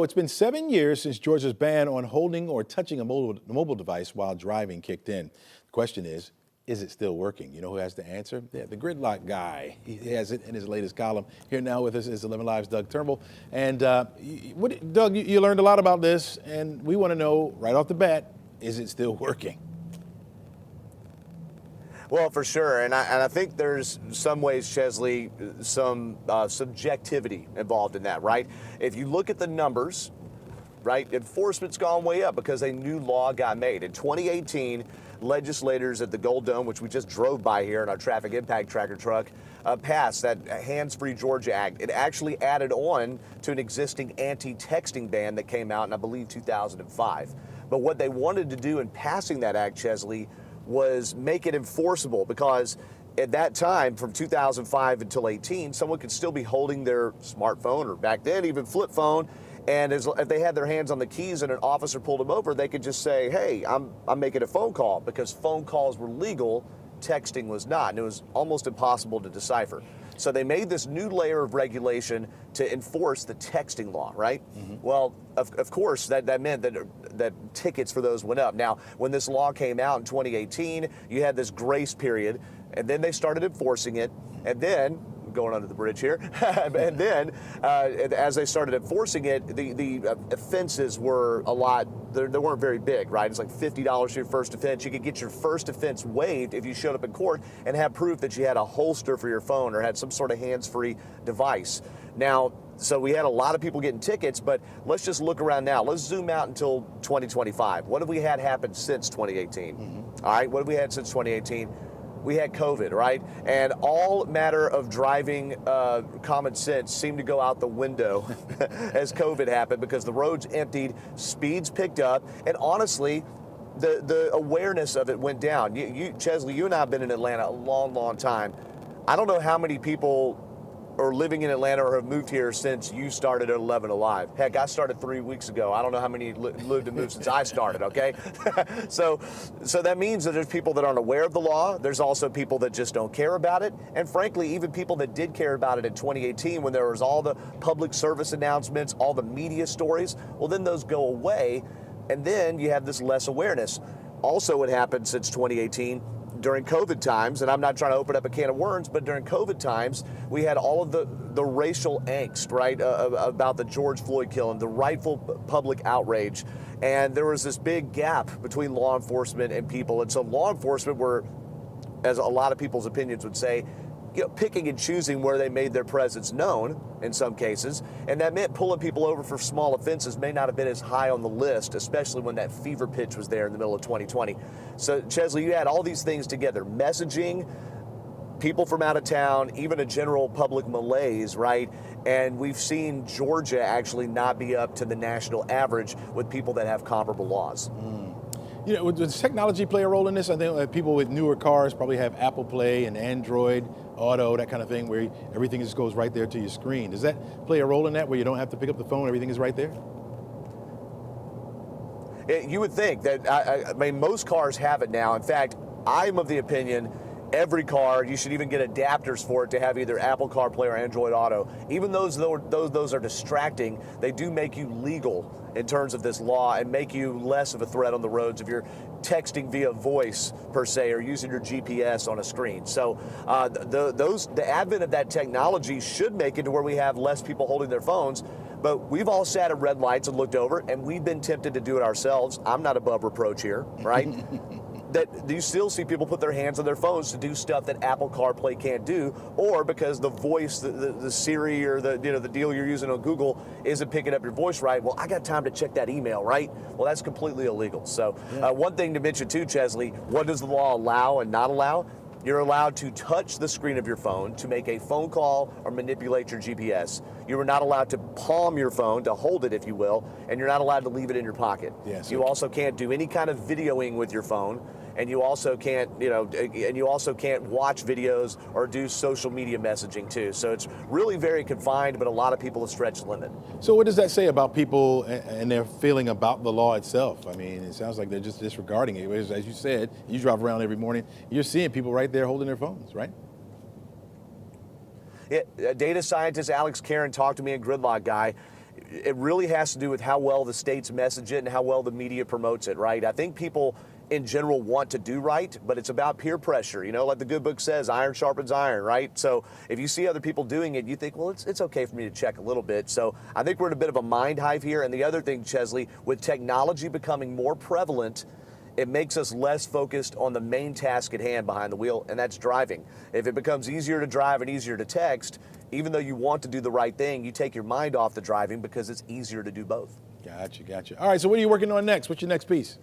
It's been 7 years since Georgia's ban on holding or touching a mobile device while driving kicked in. The question is it still working? You know who has the answer? Yeah, the gridlock guy. He has it in his latest column. Here now with us is 11Alive's Doug Turnbull. And Doug, you learned a lot about this, and we want to know right off the bat, is it still working? Well, for sure, and I think there's some ways, Chesley, some subjectivity involved in that, right? If you look at the numbers, right, enforcement's gone way up because a new law got made. In 2018, legislators at the Gold Dome, which we just drove by here in our traffic impact tracker truck, passed that Hands-Free Georgia Act. It actually added on to an existing anti-texting ban that came out in, I believe, 2005. But what they wanted to do in passing that act, Chesley, was make it enforceable, because at that time, from 2005 until 18, someone could still be holding their smartphone, or back then even flip phone, and if they had their hands on the keys and an officer pulled them over, they could just say, hey, I'm making a phone call, because phone calls were legal, texting was not, and it was almost impossible to decipher. So they made this new layer of regulation to enforce the texting law, right? Mm-hmm. Well, of course, that meant that tickets for those went up. Now, when this law came out in 2018, you had this grace period, and then they started enforcing it, and then, going under the bridge here, and then as they started enforcing it, the offenses were a lot, they weren't very big, right? It's like $50 for your first offense. You could get your first offense waived if you showed up in court and have proof that you had a holster for your phone or had some sort of hands-free device. Now, so we had a lot of people getting tickets, but let's just look around now. Let's zoom out until 2025. What have we had happen since 2018? Mm-hmm. All right, what have we had since 2018? We had COVID, right? And all matter of driving common sense seemed to go out the window as COVID happened, because the roads emptied, speeds picked up, and honestly, the awareness of it went down. Chesley, you and I have been in Atlanta a long, long time. I don't know how many people are living in Atlanta or have moved here since you started at 11Alive. Heck, I started 3 weeks ago. I don't know how many lived and moved since I started, okay? So that means that there's people that aren't aware of the law. There's also people that just don't care about it. And frankly, even people that did care about it in 2018, when there was all the public service announcements, all the media stories, well, then those go away. And then you have this less awareness. Also, what happened since 2018, during COVID times, and I'm not trying to open up a can of worms, but during COVID times, we had all of the racial angst, right, about the George Floyd killing, the rightful public outrage. And there was this big gap between law enforcement and people. And so law enforcement were, as a lot of people's opinions would say, picking and choosing where they made their presence known in some cases, and that meant pulling people over for small offenses may not have been as high on the list, especially when that fever pitch was there in the middle of 2020. So, Chesley, you had all these things together: messaging, people from out of town, even a general public malaise, right? And we've seen Georgia actually not be up to the national average with people that have comparable laws. You know, does technology play a role in this? I think people with newer cars probably have Apple Play and Android Auto, that kind of thing, where everything just goes right there to your screen. Does that play a role in that, where you don't have to pick up the phone, everything is right there? You would think that, I mean, most cars have it now. In fact, I'm of the opinion every car, you should even get adapters for it to have either Apple CarPlay or Android Auto. Even those are distracting, they do make you legal in terms of this law and make you less of a threat on the roads if you're texting via voice, per se, or using your GPS on a screen. So the advent of that technology should make it to where we have less people holding their phones. But we've all sat at red lights and looked over, and we've been tempted to do it ourselves. I'm not above reproach here, right? That you still see people put their hands on their phones to do stuff that Apple CarPlay can't do, or because the voice, the Siri or the deal you're using on Google isn't picking up your voice right. Well, I got time to check that email, right? Well, that's completely illegal. So one thing to mention too, Chesley, what does the law allow and not allow? You're allowed to touch the screen of your phone to make a phone call or manipulate your GPS. You are not allowed to palm your phone, to hold it, if you will, and you're not allowed to leave it in your pocket. Yes. You also can't do any kind of videoing with your phone, and you also can't, watch videos or do social media messaging too. So it's really very confined, but a lot of people have stretched the limit. So what does that say about people and their feeling about the law itself? I mean, it sounds like they're just disregarding it. As you said, you drive around every morning, you're seeing people right there holding their phones, right? Yeah, data scientist Alex Karen talked to me, a gridlock guy. it really has to do with how well the states message it and how well the media promotes it, right? I think people in general want to do right, but it's about peer pressure. You know, like the good book says, iron sharpens iron, right? So if you see other people doing it, you think, well, it's okay for me to check a little bit. So I think we're in a bit of a mind hive here. And the other thing, Chesley, with technology becoming more prevalent, it makes us less focused on the main task at hand behind the wheel, and that's driving. If it becomes easier to drive and easier to text, even though you want to do the right thing, you take your mind off the driving because it's easier to do both. Gotcha. All right, so what are you working on next? What's your next piece?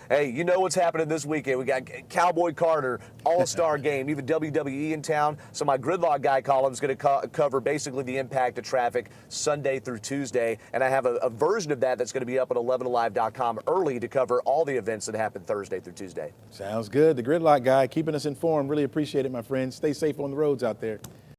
Hey, you know what's happening this weekend. We got Cowboy Carter, All-Star Game, even WWE in town. So my Gridlock Guy column is going to cover basically the impact of traffic Sunday through Tuesday. And I have a version of that that's going to be up at 11alive.com early to cover all the events that happen Thursday through Tuesday. Sounds good. The Gridlock Guy keeping us informed. Really appreciate it, my friends. Stay safe on the roads out there.